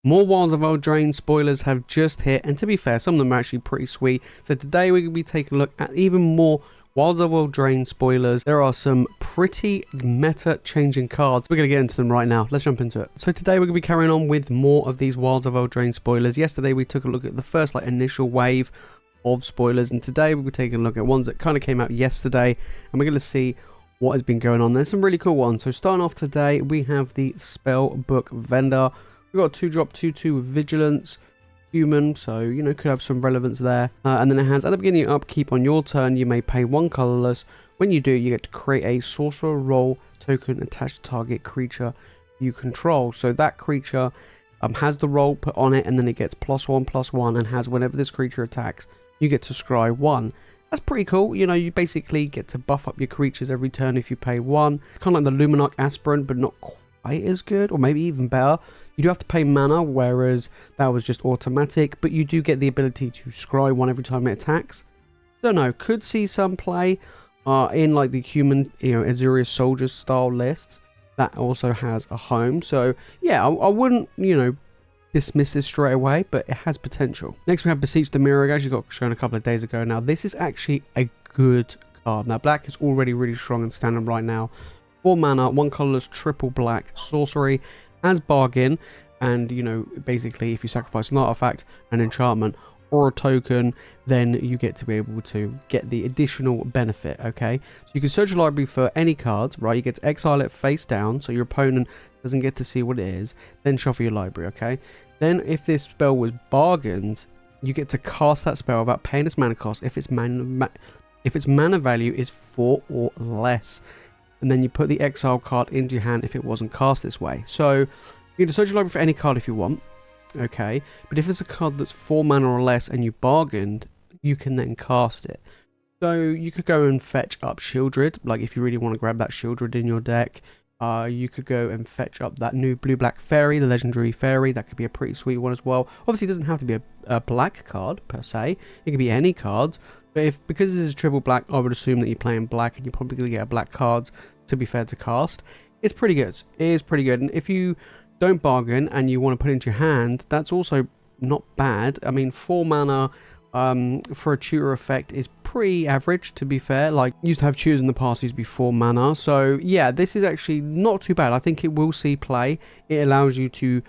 More Wilds of Eldraine spoilers have just hit, and to be fair, some of them are actually pretty sweet. So today we're going to be taking a look at even more Wilds of Eldraine spoilers. There are some pretty meta-changing cards. We're going to get into them right now. Let's jump into it. So today we're going to be carrying on with more of these Wilds of Eldraine spoilers. Yesterday we took a look at the first initial wave of spoilers, and today we'll be taking a look at ones that kind of came out yesterday, and we're going to see what has been going on. There's some really cool ones. So starting off today, we have the Spellbook Vendor. We've got a 2-drop 2/2 with Vigilance, human, so could have some relevance there. And then it has, at the beginning of upkeep on your turn, you may pay one colorless. When you do, you get to create a sorcerer role token attached to target creature you control. So that creature has the role put on it, and then it gets +1/+1, and has, whenever this creature attacks, you get to scry 1. That's pretty cool. You basically get to buff up your creatures every turn if you pay 1. Kind of like the Luminarch Aspirant, but not quite as good, or maybe even better. You do have to pay mana, whereas that was just automatic, but you do get the ability to scry 1 every time it attacks. Don't know, could see some play in like the human, Azurius Soldiers style lists. That also has a home. So yeah, I wouldn't, dismiss this straight away, but it has potential. Next we have Beseech the Mirror. I actually got shown a couple of days ago. Now this is actually a good card. Now black is already really strong and standard right now. 4 mana, 1 colorless, triple black sorcery as bargain, and basically if you sacrifice an artifact, an enchantment, or a token, then you get to be able to get the additional benefit. Okay, so you can search your library for any cards, right? You get to exile it face down, so your opponent doesn't get to see what it is, then shuffle your library. Okay, then if this spell was bargained, you get to cast that spell without paying its mana cost if its mana value is 4 or less. And then you put the exile card into your hand if it wasn't cast this way. So you can search your library for any card if you want, okay? But if it's a card that's 4 mana or less and you bargained, you can then cast it. So you could go and fetch up Shieldred, like if you really want to grab that Shieldred in your deck. You could go and fetch up that new blue-black fairy, the legendary fairy. That could be a pretty sweet one as well. Obviously, it doesn't have to be a black card per se. It could be any cards. But because this is triple black, I would assume that you're playing black, and you're probably going to get a black cards, to be fair, to cast. It's pretty good. It is pretty good. And if you don't bargain and you want to put it into your hand, that's also not bad. I mean, 4 mana for a tutor effect is pretty average, to be fair. Like, used to have tutors in the past, used to be 4 mana. So yeah, this is actually not too bad. I think it will see play. It allows you to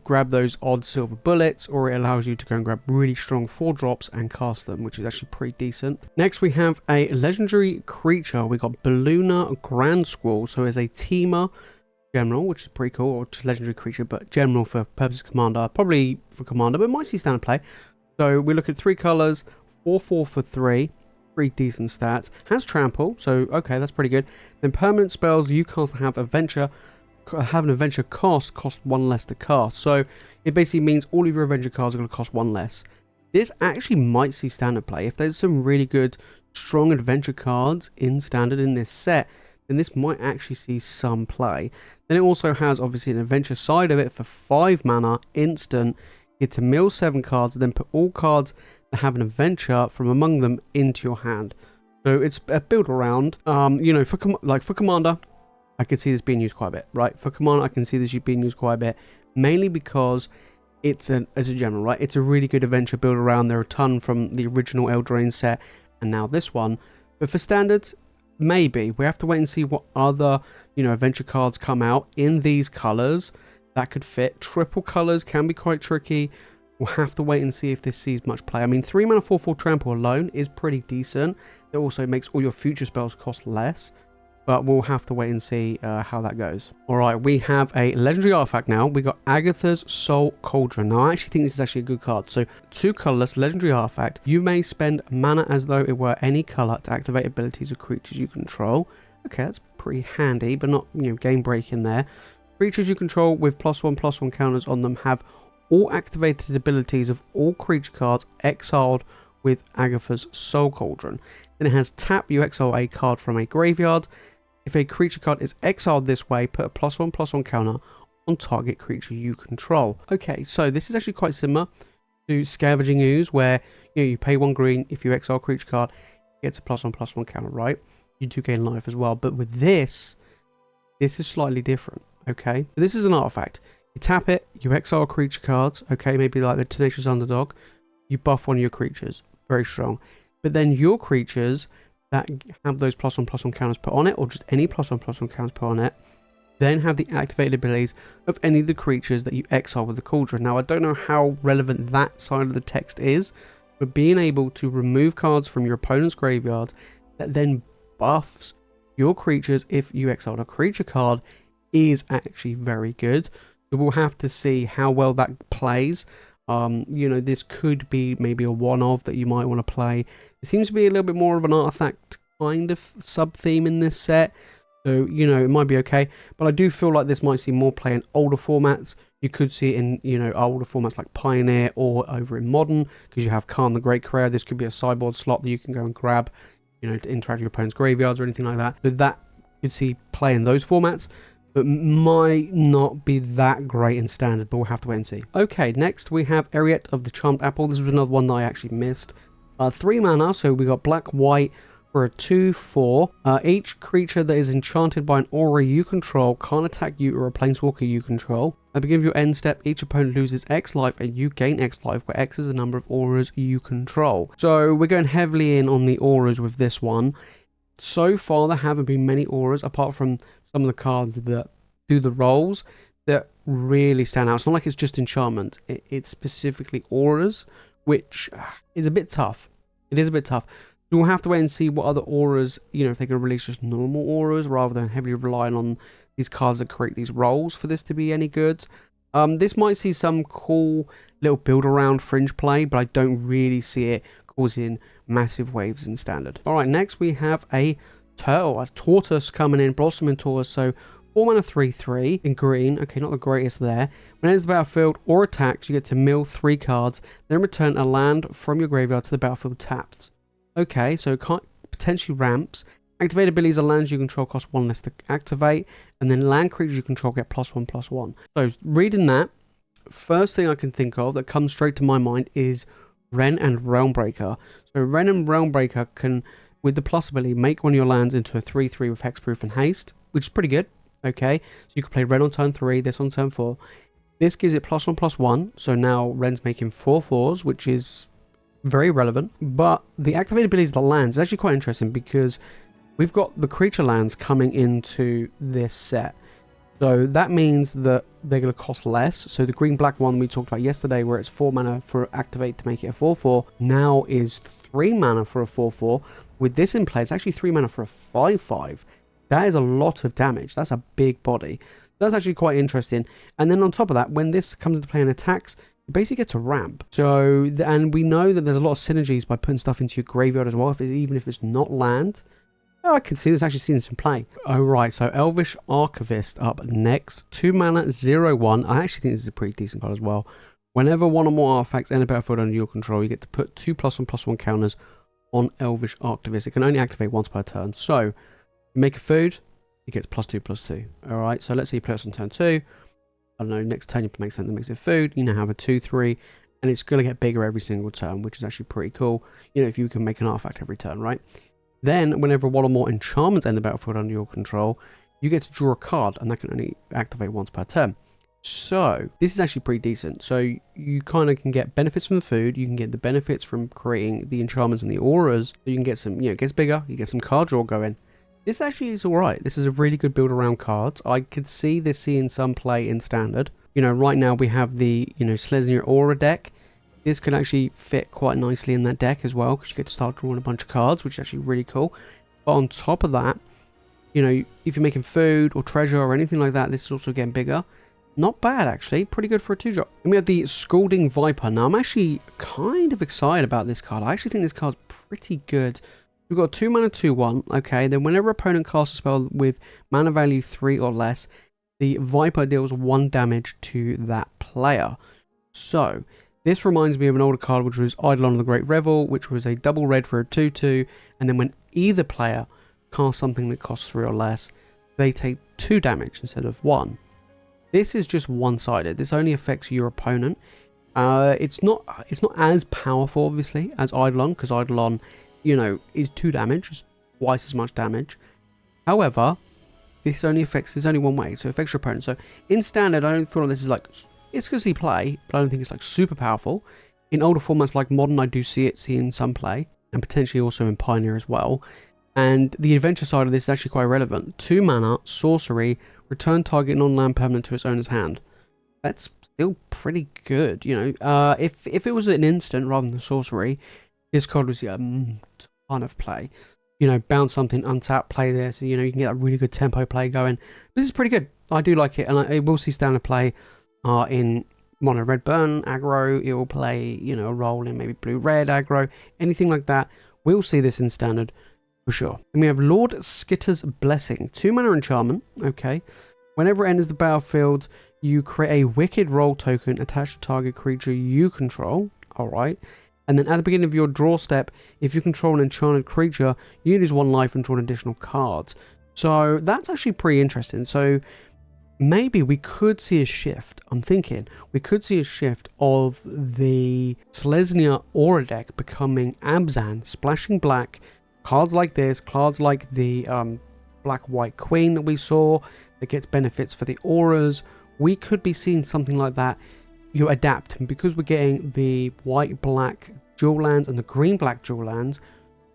grab those odd silver bullets, or it allows you to go and grab really strong 4-drops and cast them, which is actually pretty decent. Next we have a legendary creature. We got Balluna Grand Squall. So it's a teamer general, which is pretty cool, or just legendary creature, but general for purposes of commander. Probably for commander, but might see standard play. So we look at 3 colors, 4/4 for 3. Pretty decent stats. Has trample, so okay, that's pretty good. Then permanent spells you cast have an adventure cost 1 less to cast. So it basically means all of your adventure cards are going to cost 1 less. This actually might see standard play. If there's some really good strong adventure cards in standard in this set, then this might actually see some play. Then it also has obviously an adventure side of it for 5 mana instant. You get to mill 7 cards, and then put all cards that have an adventure from among them into your hand. So it's a build around. For commander, I can see this being used quite a bit, right? For commander, I can see this being used quite a bit, mainly because it's a general, right? It's a really good adventure build around. There are a ton from the original Eldraine set, and now this one. But for standards, maybe we have to wait and see what other adventure cards come out in these colors that could fit. Triple colors can be quite tricky. We'll have to wait and see if this sees much play. I mean, 3 mana 4/4 trample alone is pretty decent. It also makes all your future spells cost less. But we'll have to wait and see how that goes. Alright, we have a legendary artifact now. We got Agatha's Soul Cauldron. Now, I actually think this is actually a good card. So, 2 colorless legendary artifact. You may spend mana as though it were any color to activate abilities of creatures you control. Okay, that's pretty handy, but not game breaking there. Creatures you control with +1/+1 counters on them have all activated abilities of all creature cards exiled with Agatha's Soul Cauldron. Then it has tap, you exile a card from a graveyard. If a creature card is exiled this way, put a +1/+1 counter on target creature you control. Okay, so this is actually quite similar to Scavenging Ooze, where you pay 1 green. If you exile a creature card, it gets a +1/+1 counter, right? You do gain life as well. But with this is slightly different. Okay, so this is an artifact. You tap it, you exile creature cards, okay, maybe like the Tenacious Underdog, you buff one of your creatures, very strong. But then your creatures that have those +1/+1 counters put on it, or just any +1/+1 counters put on it, then have the activated abilities of any of the creatures that you exile with the Cauldron. Now, I don't know how relevant that side of the text is, but being able to remove cards from your opponent's graveyard that then buffs your creatures if you exiled a creature card is actually very good. So we'll have to see how well that plays. You know, this could be maybe a one-off that you might want to play. It seems to be a little bit more of an artifact kind of sub-theme in this set. So, you know, it might be okay. But I do feel like this might see more play in older formats. You could see it in, you know, older formats like Pioneer or over in Modern, because you have Khan the Great Career. This could be a sideboard slot that you can go and grab, you know, to interact with your opponent's graveyards or anything like that. So that you'd see play in those formats, but might not be that great in Standard, but we'll have to wait and see. Okay, next we have Auriette of the Charmed Apple. This was another one that I actually missed. 3 mana, so we got black, white for a 2/4. Each creature that is enchanted by an aura you control can't attack you or a planeswalker you control. At the beginning of your end step, each opponent loses X life and you gain X life, where X is the number of auras you control. So we're going heavily in on the auras with this one. So far, there haven't been many auras, apart from some of the cards that do the roles, that really stand out. It's not like it's just enchantment. It's specifically auras, which is a bit tough. It is a bit tough. So we'll have to wait and see what other auras, you know, if they can release just normal auras rather than heavily relying on these cards that create these roles for this to be any good. This might see some cool little build around fringe play, but I don't really see it causing massive waves in Standard. Alright, next we have a turtle, a Tortoise coming in, Blossoming Tortoise. So 4 mana 3/3 in green. Okay, not the greatest there. When it enters the battlefield or attacks, you get to mill 3 cards, then return a land from your graveyard to the battlefield tapped. Okay, so potentially ramps. Activated abilities are lands you control cost 1 less to activate, and then land creatures you control get +1/+1. So reading that, first thing I can think of that comes straight to my mind is Wrenn and Realmbreaker. So Wrenn and Realmbreaker can, with the plus ability, make one of your lands into a 3/3 with hexproof and haste, which is pretty good. Okay, so you can play Wrenn on turn 3, this on turn 4. This gives it +1/+1, so now Wrenn's making 4/4s, which is very relevant. But the activated abilities of the lands is actually quite interesting, because we've got the creature lands coming into this set. So that means that they're going to cost less. So the green-black one we talked about yesterday, where it's 4 mana for activate to make it a 4/4, now is 3 mana for a 4/4. With this in play, it's actually 3 mana for a 5/5. That is a lot of damage. That's a big body. That's actually quite interesting. And then on top of that, when this comes into play and attacks, you basically get to ramp. So, and we know that there's a lot of synergies by putting stuff into your graveyard as well, even if it's not land. Oh, I can see this actually seeing some play. Alright, so Elvish Archivist up next. 2 mana 0/1. I actually think this is a pretty decent card as well. Whenever one or more artifacts enter battlefield under your control, you get to put 2 +1/+1 counters on Elvish Archivist. It can only activate once per turn. So, you make a food, it gets +2/+2. Alright, so let's say you play this on turn 2. I don't know, next turn you make something that makes it food. You now have a 2/3, and it's going to get bigger every single turn, which is actually pretty cool. You know, if you can make an artifact every turn, right? Then, whenever one or more enchantments enter the battlefield under your control, you get to draw a card, and that can only activate once per turn. So, this is actually pretty decent. So, you kind of can get benefits from the food, you can get the benefits from creating the enchantments and the auras, so you can get some, you know, it gets bigger, you get some card draw going. This actually is alright. This is a really good build around cards. I could see this seeing some play in Standard. You know, right now we have the, you know, Slesnir Aura deck. This could actually fit quite nicely in that deck as well, because you get to start drawing a bunch of cards, which is actually really cool. But on top of that, you know, if you're making food or treasure or anything like that, this is also getting bigger. Not bad, actually. Pretty good for a 2-drop. And we have the Scolding Viper. Now, I'm actually kind of excited about this card. I actually think this card's pretty good. We've got 2 mana 2/1. Okay, then whenever opponent casts a spell with mana value 3 or less, the Viper deals 1 damage to that player. So, this reminds me of an older card, which was Eidolon of the Great Revel, which was a double red for a 2/2, and then when either player casts something that costs 3 or less, they take 2 damage instead of 1. This is just one-sided. This only affects your opponent. It's not as powerful, obviously, as Eidolon, because Eidolon, you know, is 2 damage, it's twice as much damage. However, this only affects, there's only one way, so it affects your opponent. So in Standard, I don't feel like this is like, it's going to see play, but I don't think it's like super powerful. In older formats like Modern, I do see in some play, and potentially also in Pioneer as well. And the adventure side of this is actually quite relevant. 2 mana, sorcery, return target non-land permanent to its owner's hand. That's still pretty good, you know. If it was an instant rather than sorcery, this card would see a ton of play. You know, bounce something, untap, play this, so, you know, you can get a really good tempo play going. This is pretty good. I do like it, and I will see Standard play in mono red burn aggro. It will play, you know, a role in maybe blue red aggro, anything like that. We'll see this in Standard for sure. And we have Lord Skitter's Blessing, 2 mana enchantment. Okay, whenever it enters the battlefield, you create a wicked roll token attached to target creature you control. All right. And then at the beginning of your draw step, if you control an enchanted creature, you lose 1 life and draw an additional card. So that's actually pretty interesting. So maybe we could see a shift. I'm thinking we could see a shift of the Selesnya Aura deck becoming Abzan, splashing black. Cards like this, cards like the Black-White Queen that we saw, that gets benefits for the auras. We could be seeing something like that. You adapt, and because we're getting the white-black dual lands and the green-black dual lands,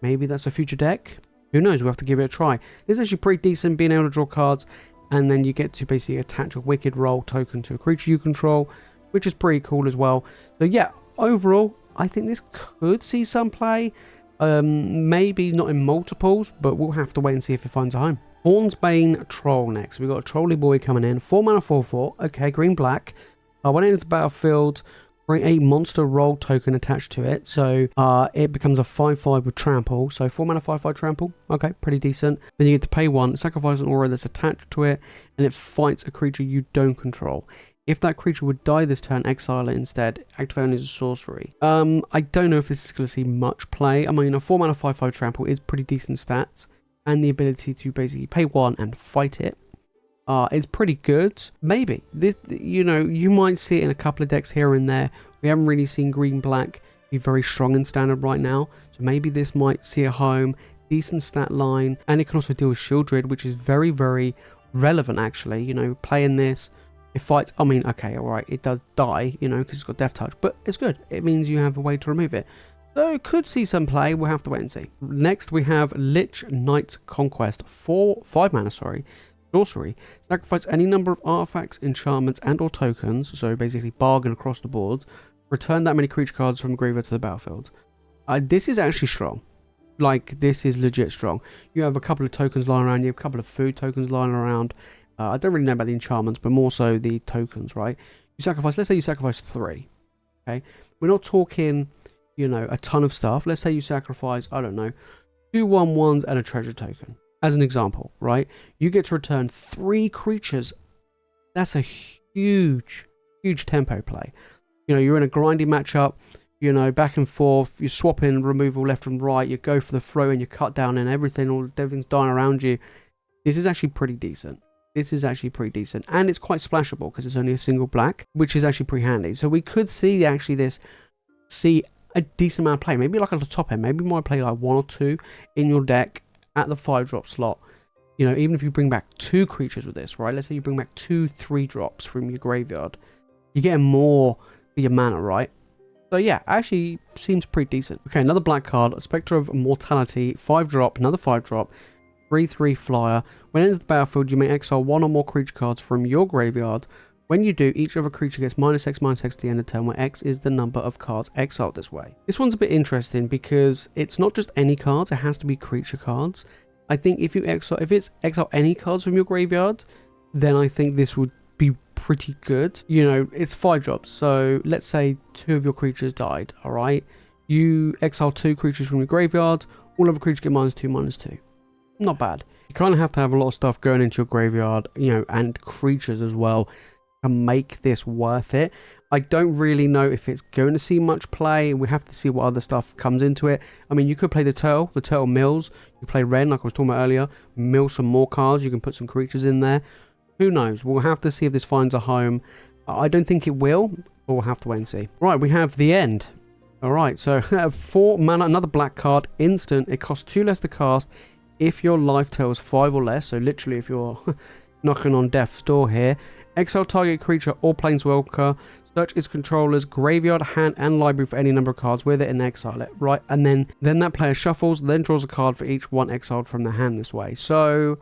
maybe that's a future deck. Who knows? We'll have to give it a try. This is actually pretty decent, being able to draw cards, and then you get to basically attach a wicked roll token to a creature you control, which is pretty cool as well. So yeah, overall, I think this could see some play. Maybe not in multiples, but we'll have to wait and see if it finds a home. Horns-Bane Troll next. We've got a Trolly Boy coming in. 4 mana, 4/4. Okay, green-black. When it enters the battlefield, bring a monster roll token attached to it. So it becomes a 5/5 with trample. So 4 mana, 5/5 trample. Okay, pretty decent. Then you get to pay 1, sacrifice an aura that's attached to it, and it fights a creature you don't control. If that creature would die this turn, exile it instead. Activate only as a sorcery. I don't know if this is going to see much play. I mean, a 4 mana, 5/5 trample is pretty decent stats, and the ability to basically pay 1 and fight it. It's pretty good. Maybe this, you know, you might see it in a couple of decks here and there. We haven't really seen green black be very strong in Standard right now, so maybe this might see a home. Decent stat line, and it can also deal with Shieldred, which is very, very relevant actually. You know, playing this, it fights. I mean, okay, all right, it does die, you know, because it's got Death Touch, but it's good. It means you have a way to remove it. So it could see some play. We'll have to wait and see. Next we have Lich-Knight Conquest, 5 mana, sorry. Sorcery. Sacrifice any number of artifacts, enchantments, and or tokens, so basically bargain across the board. Return that many creature cards from the graveyard to the battlefield. This is actually strong. Like, this is legit strong. You have a couple of tokens lying around, you have a couple of food tokens lying around. I don't really know about the enchantments, but more so the tokens, right? You sacrifice, let's say you sacrifice 3. Okay? We're not talking, you know, a ton of stuff. Let's say you sacrifice, I don't know, 2 1/1s and a treasure token. As an example, right? You get to return 3 creatures. That's a huge, huge tempo play. You know, you're in a grinding matchup, you know, back and forth, you're swapping removal left and right, you go for the throw and you cut down and everything's dying around you. This is actually pretty decent. This is actually pretty decent. And it's quite splashable because it's only a single black, which is actually pretty handy. So we could see actually see a decent amount of play. Maybe like at the top end, maybe you might play like 1 or 2 in your deck at the 5-drop slot. You know, even if you bring back 2 creatures with this, right? Let's say you bring back 2 3-drops from your graveyard. You're getting more for your mana, right? So yeah, actually seems pretty decent. Okay, another black card, Specter of Immortality, 5-drop, another 5-drop, 3/3 flyer. When it enters the battlefield, you may exile 1 or more creature cards from your graveyard. When you do, each other creature gets -X/-X at the end of turn, where X is the number of cards exiled this way. This one's a bit interesting because it's not just any cards, it has to be creature cards. I think if it's exile any cards from your graveyard, then I think this would be pretty good. You know, it's 5-drops, so let's say 2 of your creatures died, alright? You exile 2 creatures from your graveyard, all other creatures get -2/-2. Not bad. You kind of have to have a lot of stuff going into your graveyard, you know, and creatures as well, to make this worth it. I don't really know if it's going to see much play. We have to see what other stuff comes into it. I mean, you could play the turtle mills. You play red, like I was talking about earlier, mill some more cards. You can put some creatures in there. Who knows? We'll have to see if this finds a home. I don't think it will, but we'll have to wait and see. Right, we have the end. All right, so 4 mana, another black card, instant. It costs 2 less to cast. if your life total is 5 or less, so literally if you're knocking on death's door here, exile target creature or planeswalker, search its controller's graveyard, hand, and library for any number of cards with it and exile it, right? And then that player shuffles, then draws a card for each one exiled from their hand this way. So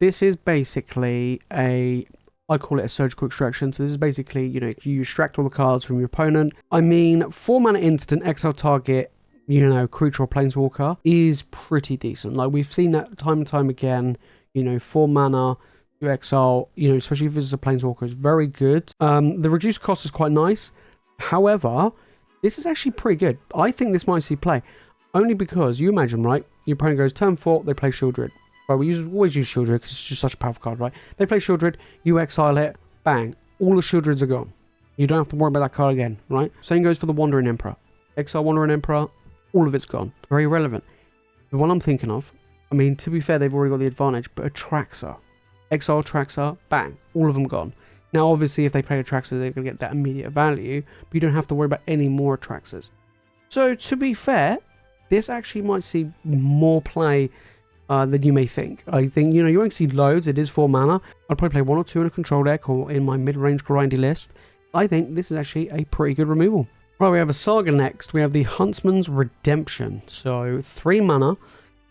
this is basically I call it a surgical extraction. So this is basically, you know, you extract all the cards from your opponent. I mean, 4 mana instant, exile target, you know, creature or planeswalker is pretty decent. Like, we've seen that time and time again, you know, 4 mana, you exile, you know, especially if it's a planeswalker, is very good. The reduced cost is quite nice. However, this is actually pretty good. I think this might see play. Only because, you imagine, right? Your opponent goes turn 4, they play Shieldred. Right, we always use Shieldred because it's just such a powerful card, right? They play Shieldred, you exile it, bang. All the Shieldreds are gone. You don't have to worry about that card again, right? Same goes for the Wandering Emperor. Exile Wandering Emperor, all of it's gone. Very relevant. The one I'm thinking of, I mean, to be fair, they've already got the advantage, but Atraxa. Exile Atraxa, bang, all of them gone. Now, obviously, if they play Atraxa, they're going to get that immediate value, but you don't have to worry about any more Atraxas. So, to be fair, this actually might see more play than you may think. I think, you know, you won't see loads. It is 4 mana. I'll probably play 1 or 2 in a control deck or in my mid-range grindy list. I think this is actually a pretty good removal. Right, we have a Saga next. We have the Huntsman's Redemption. So, 3 mana.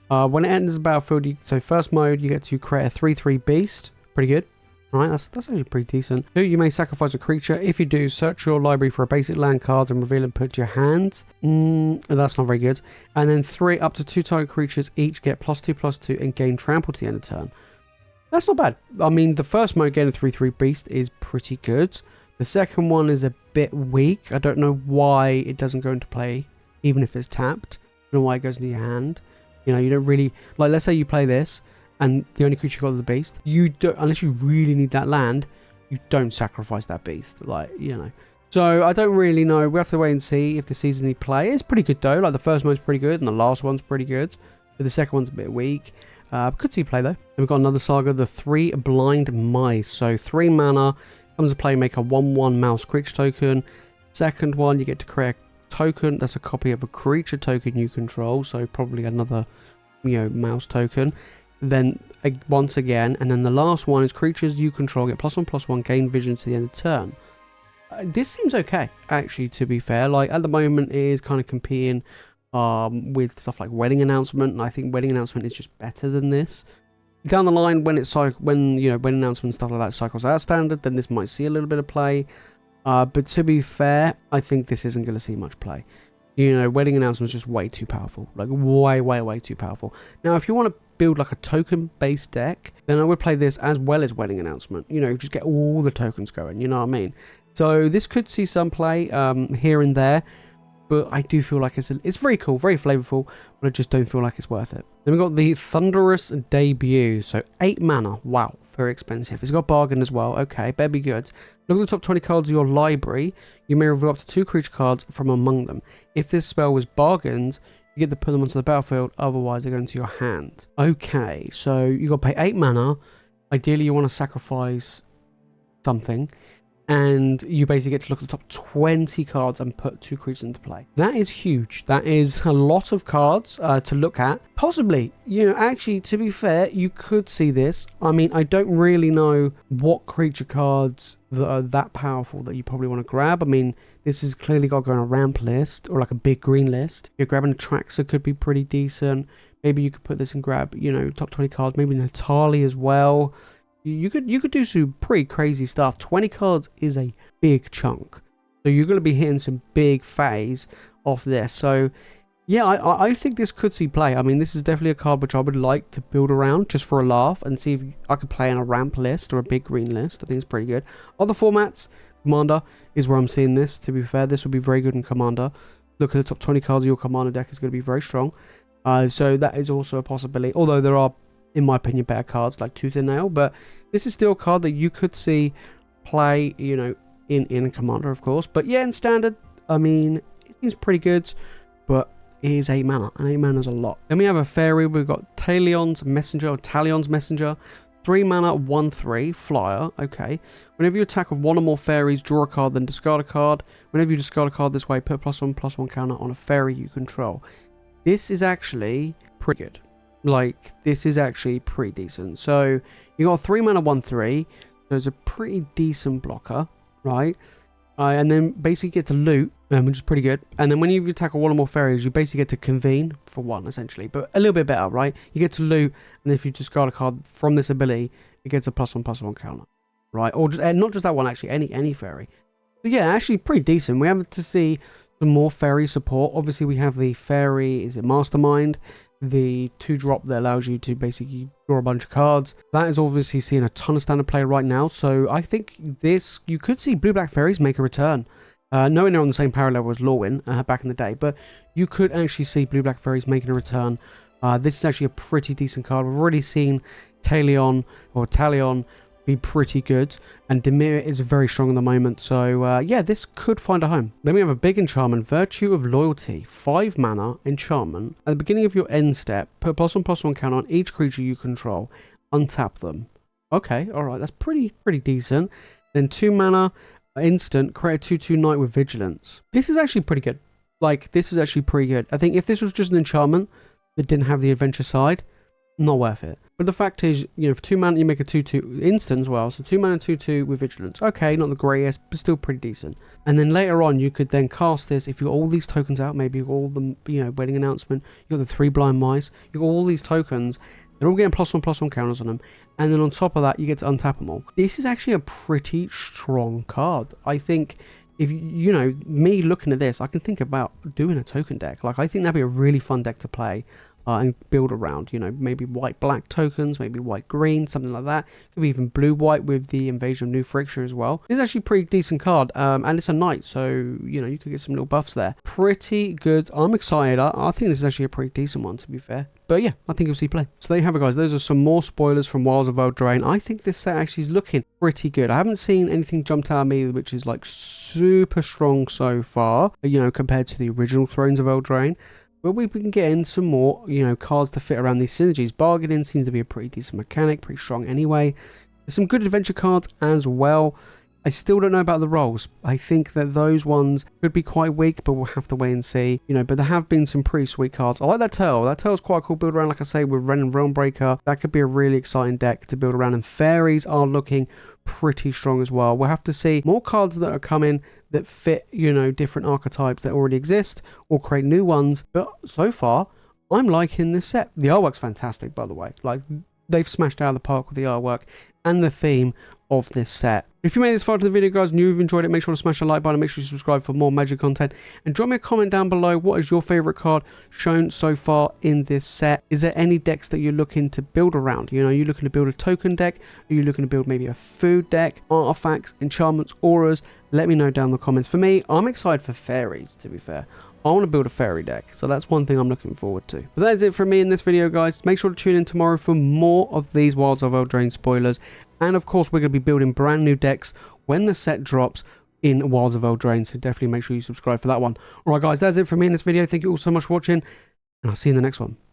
When it enters the battlefield, so first mode, you get to create a 3/3 beast. Pretty good. Right, that's actually pretty decent. 2, you may sacrifice a creature. If you do, search your library for a basic land cards and reveal and put to your hand. That's not very good. And then 3, up to 2 target creatures each get +2/+2 and gain trample to the end of turn. That's not bad. I mean, the first mode, getting a 3/3 beast, is pretty good. The second one is a bit weak. I don't know why it doesn't go into play, even if it's tapped. I don't know why it goes into your hand. You know, you don't really, like, let's say you play this, and the only creature you got is the beast. You don't, unless you really need that land, you don't sacrifice that beast. Like, you know. So, I don't really know. We have to wait and see if the season need play. It's pretty good, though. Like, the first one's pretty good, and the last one's pretty good. But the second one's a bit weak. Could see play, though. Then we've got another saga, the 3 Blind Mice. So, 3 mana, comes to play, make a 1/1 mouse creature token. Second one, you get to create a token. That's a copy of a creature token you control. So, probably another, you know, mouse token. Then once again, and then the last one is creatures you control get +1/+1, gain vision to the end of turn. This seems okay, actually, to be fair. Like, at the moment, it is kind of competing with stuff like Wedding Announcement, and I think Wedding Announcement is just better than this. Down the line, when you know, Wedding Announcement and stuff like that cycles out standard, then this might see a little bit of play. But to be fair, I think this isn't going to see much play. You know, Wedding Announcement is just way too powerful. Like, way too powerful. Now, if you want to build like a token-based deck, then I would play this as well as Wedding Announcement. You know, just get all the tokens going, you know what I mean? So, this could see some play here and there, but I do feel like it's very cool, very flavorful, but I just don't feel like it's worth it. Then we've got the Thunderous Debut. So, 8 mana. Wow, very expensive. It's got bargain as well. Okay, better be good. Look at the top 20 cards of your library. You may reveal up to 2 creature cards from among them. If this spell was bargained, you get to put them onto the battlefield, otherwise they go into your hand. Okay, so you got to pay 8 mana. Ideally, you want to sacrifice something, and you basically get to look at the top 20 cards and put 2 creatures into play. That is huge. That is a lot of cards to look at. Possibly, you know, actually, to be fair, you could see this. I mean, I don't really know what creature cards that are that powerful that you probably want to grab. I mean, this has clearly got to go on a ramp list or like a big green list. You're grabbing a Traxxas could be pretty decent. Maybe you could put this and grab, you know, top 20 cards. Maybe Natali as well. You could do some pretty crazy stuff. 20 cards is a big chunk. So you're going to be hitting some big phase off this. So yeah, I think this could see play. I mean, this is definitely a card which I would like to build around just for a laugh and see if I could play in a ramp list or a big green list. I think it's pretty good. Other formats, Commander is where I'm seeing this. To be fair, this would be very good in Commander. Look at the top 20 cards of your Commander deck is going to be very strong. So that is also a possibility. Although there are, in my opinion, better cards like Tooth and Nail. But this is still a card that you could see play, you know, in Commander, of course. But yeah, in Standard, I mean, it seems pretty good. But it is 8 mana, and 8 mana is a lot. Then we have a fairy. We've got Talion's Messenger, or Talion's Messenger. 3 mana, 1/3, flyer. Okay. Whenever you attack with 1 or more fairies, draw a card, then discard a card. Whenever you discard a card this way, put +1/+1 counter on a fairy you control. This is actually pretty good. Like, this is actually pretty decent. So, you got a 3 mana 1/3. So it's a pretty decent blocker, right? And then basically get to loot, which is pretty good. And then when you tackle one or more fairies, you basically get to convene for 1, essentially. But a little bit better, right? You get to loot, and if you discard a card from this ability, it gets a +1/+1 counter, right? Or just not just that one, actually, any fairy. But yeah, actually pretty decent. We have to see some more fairy support. Obviously, we have the fairy, is it Mastermind? The 2-drop that allows you to basically draw a bunch of cards. That is obviously seeing a ton of standard play right now. So I think this, you could see blue-black fairies make a return. Knowing they're on the same power level as Lorwyn back in the day, but you could actually see blue-black fairies making a return. This is actually a pretty decent card. We've already seen Talion be pretty good, and Dimir is very strong at the moment, so yeah, this could find a home. Then we have a big enchantment, Virtue of Loyalty, 5 mana enchantment. At the beginning of your end step, put a +1/+1 counter on each creature you control, untap them. Okay, alright, that's pretty decent. Then 2 mana instant, create a 2/2 knight with vigilance. This is actually pretty good. Like, this is actually pretty good. I think if this was just an enchantment that didn't have the adventure side, not worth it. But the fact is, you know, for 2 mana you make a 2/2 instant as well. So 2 mana 2/2 with vigilance. Okay, not the greatest, but still pretty decent. And then later on you could then cast this if you got all these tokens out, maybe all the, you know, wedding announcement, you got the 3 blind mice, you got all these tokens, they're all getting +1/+1 counters on them. And then on top of that you get to untap them all. This is actually a pretty strong card. I think if you know, me looking at this, I can think about doing a token deck. Like, I think that'd be a really fun deck to play. And build around, you know, maybe white-black tokens, maybe white-green, something like that. Could be even blue-white with the Invasion of New Friction as well. It's actually a pretty decent card, and it's a knight, so, you know, you could get some little buffs there. Pretty good. I'm excited. I think this is actually a pretty decent one, to be fair. But yeah, I think you'll see play. So there you have it, guys. Those are some more spoilers from Wilds of Eldraine. I think this set actually is looking pretty good. I haven't seen anything jumped out at me which is like super strong so far, you know, compared to the original Thrones of Eldraine. But we can get in some more, you know, cards to fit around these synergies. Bargaining seems to be a pretty decent mechanic, pretty strong anyway. There's some good adventure cards as well. I still don't know about the rolls. I think that those ones could be quite weak, but we'll have to wait and see. You know, but there have been some pretty sweet cards. I like that Turtle. That Turtle's quite a cool build around, like I say, with Ren and Realmbreaker. That could be a really exciting deck to build around. And Fairies are looking pretty strong as well. We'll have to see more cards that are coming that fit, you know, different archetypes that already exist or create new ones. But so far, I'm liking this set. The artwork's fantastic, by the way. Like, they've smashed out of the park with the artwork and the theme of this set. If you made this far to the video, guys, and you've enjoyed it, make sure to smash the like button, make sure you subscribe for more Magic content, and drop me a comment down below. What is your favorite card shown so far in this set? Is there any decks that you're looking to build around? You know, are you looking to build a token deck? Are you looking to build maybe a food deck, artifacts, enchantments, auras? Let me know down in the comments. For me, I'm excited for fairies, to be fair. I want to build a fairy deck, so that's one thing I'm looking forward to. But that is it from me in this video, guys. Make sure to tune in tomorrow for more of these Wilds of Eldraine spoilers. And of course, we're going to be building brand new decks when the set drops in Wilds of Eldraine, so definitely make sure you subscribe for that one. Alright guys, that's it from me in this video. Thank you all so much for watching, and I'll see you in the next one.